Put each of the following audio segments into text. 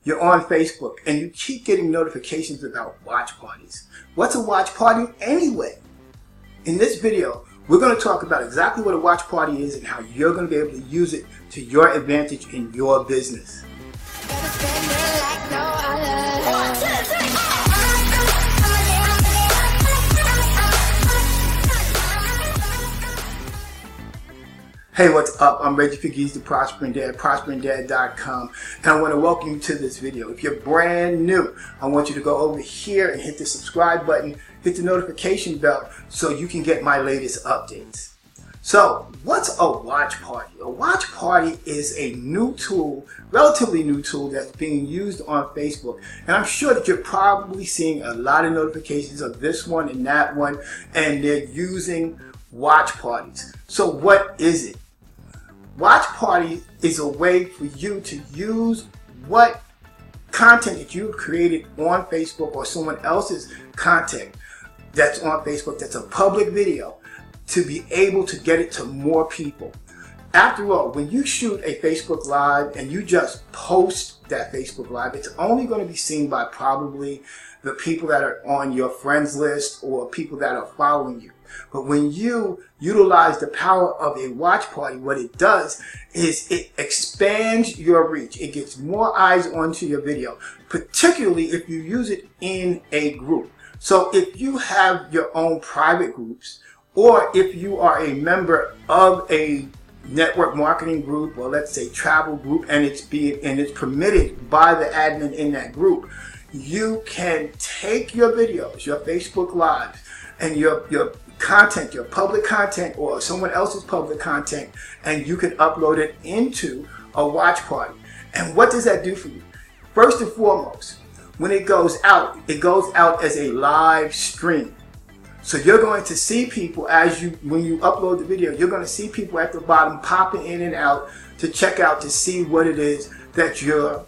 you're on Facebook and you keep getting notifications about watch parties. What's a watch party anyway? In this video, we're going to talk about exactly what a watch party is and how you're going to be able to use it to your advantage in your business. Hey, what's up? I'm Reggie Pegues, the Prospering Dad, prosperinDad.com, and I want to welcome you to this video. If you're brand new, I want you to go over here and hit the subscribe button, hit the notification bell so you can get my latest updates. So, what's a watch party? A watch party is a new tool, relatively new tool that's being used on Facebook. And I'm sure that you're probably seeing a lot of notifications of this one and that one, and they're using watch parties. So what is it? Watch party is a way for you to use what content that you've created on Facebook or someone else's content that's on Facebook that's a public video to be able to get it to more people. After all, when you shoot a Facebook Live and you just post that Facebook Live, it's only going to be seen by probably the people that are on your friends list or people that are following you. But when you utilize the power of a watch party, what it does is it expands your reach. It gets more eyes onto your video, particularly if you use it in a group. So if you have your own private groups, or if you are a member of a network marketing group, or let's say travel group, and it's permitted by the admin in that group, you can take your videos, your Facebook Lives, and your content, your public content or someone else's public content, and you can upload it into a watch party. And what does that do for you? First and foremost, when it goes out as a live stream. So you're going to see people when you upload the video, you're going to see people at the bottom popping in and out to check out to see what it is that you're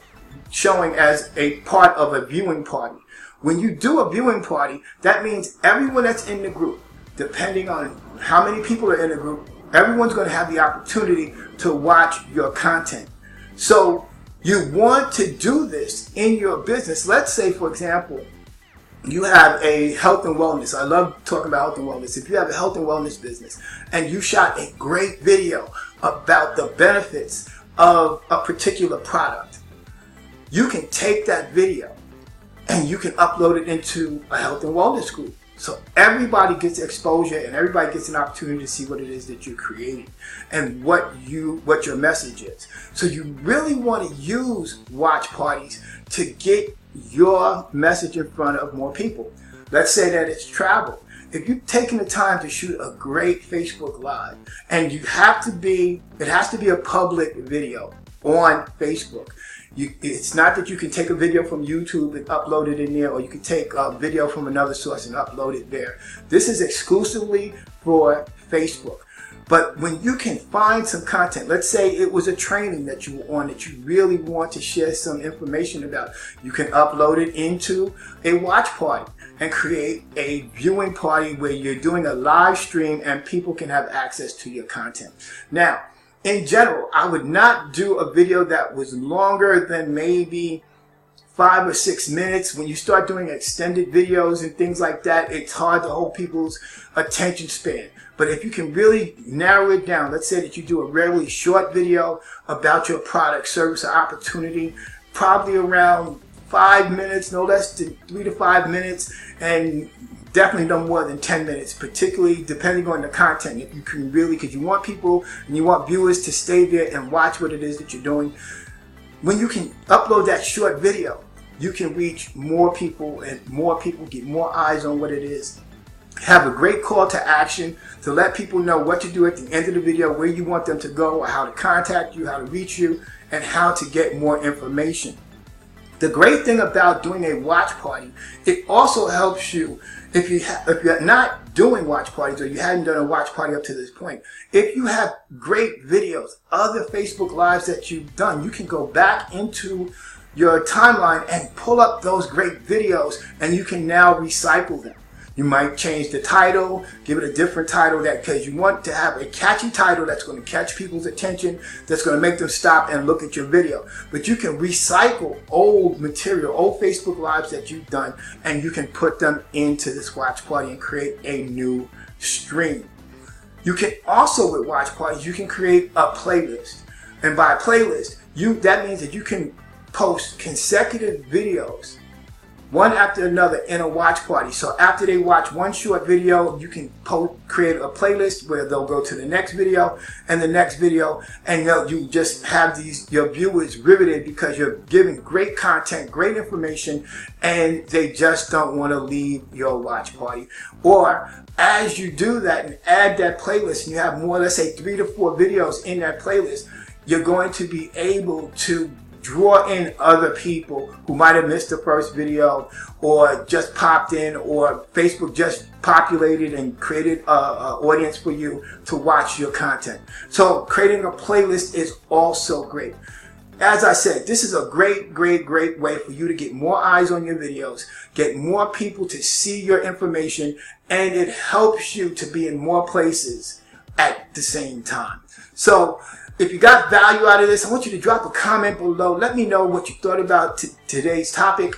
showing as a part of a viewing party. When you do a viewing party, that means everyone that's in the group, depending on how many people are in the group, everyone's going to have the opportunity to watch your content. So you want to do this in your business. Let's say, for example, you have a health and wellness. I love talking about health and wellness. If you have a health and wellness business and you shot a great video about the benefits of a particular product, you can take that video and you can upload it into a health and wellness group. So everybody gets exposure and everybody gets an opportunity to see what it is that you're creating and what your message is. So you really want to use watch parties to get your message in front of more people. Let's say that it's travel. If you've taken the time to shoot a great Facebook Live, and it has to be a public video on Facebook. It's not that you can take a video from YouTube and upload it in there, or you can take a video from another source and upload it there. This is exclusively for Facebook. But when you can find some content, let's say it was a training that you were on that you really want to share some information about, you can upload it into a watch party and create a viewing party where you're doing a live stream and people can have access to your content. Now, in general, I would not do a video that was longer than maybe 5 or 6 minutes. When you start doing extended videos and things like that, it's hard to hold people's attention span. But if you can really narrow it down, let's say that you do a really short video about your product, service, or opportunity, probably around 5 minutes, no less than 3 to 5 minutes, and definitely no more than 10 minutes, particularly depending on the content. If you can really, because you want people and you want viewers to stay there and watch what it is that you're doing. When you can upload that short video, you can reach more people and more people get more eyes on what it is. Have a great call to action to let people know what to do at the end of the video, where you want them to go, or how to contact you, how to reach you, and how to get more information. The great thing about doing a watch party, it also helps you if you're not doing watch parties or you hadn't done a watch party up to this point. If you have great videos, other Facebook Lives that you've done, you can go back into your timeline and pull up those great videos, and you can now recycle them. You might change the title, give it a different title, because you want to have a catchy title that's going to catch people's attention, that's going to make them stop and look at your video. But you can recycle old material, old Facebook Lives that you've done, and you can put them into this watch party and create a new stream. You can also, with watch parties, you can create a playlist. And by a playlist, that means that you can post consecutive videos, one after another, in a watch party. So after they watch one short video, you can create a playlist where they'll go to the next video and the next video, and you just have your viewers riveted because you're giving great content, great information, and they just don't want to leave your watch party. Or as you do that and add that playlist, and you have more, let's say 3 to 4 videos in that playlist, you're going to be able to draw in other people who might have missed the first video, or just popped in, or Facebook just populated and created an audience for you to watch your content. So creating a playlist is also great. As I said, this is a great way for you to get more eyes on your videos, get more people to see your information, and it helps you to be in more places at the same time. So if you got value out of this, I want you to drop a comment below. Let me know what you thought about today's topic.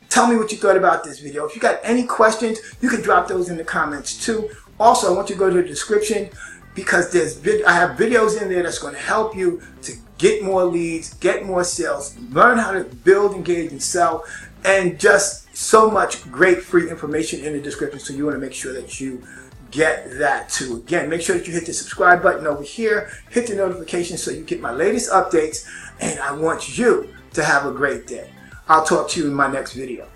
Tell me what you thought about this video. If you got any questions, you can drop those in the comments too. Also, I want you to go to the description, because I have videos in there that's going to help you to get more leads, get more sales, learn how to build, engage, and sell, and just so much great free information in the description. So you want to make sure that you get that too. Again, make sure that you hit the subscribe button over here, hit the notification so you get my latest updates, and I want you to have a great day. I'll talk to you in my next video.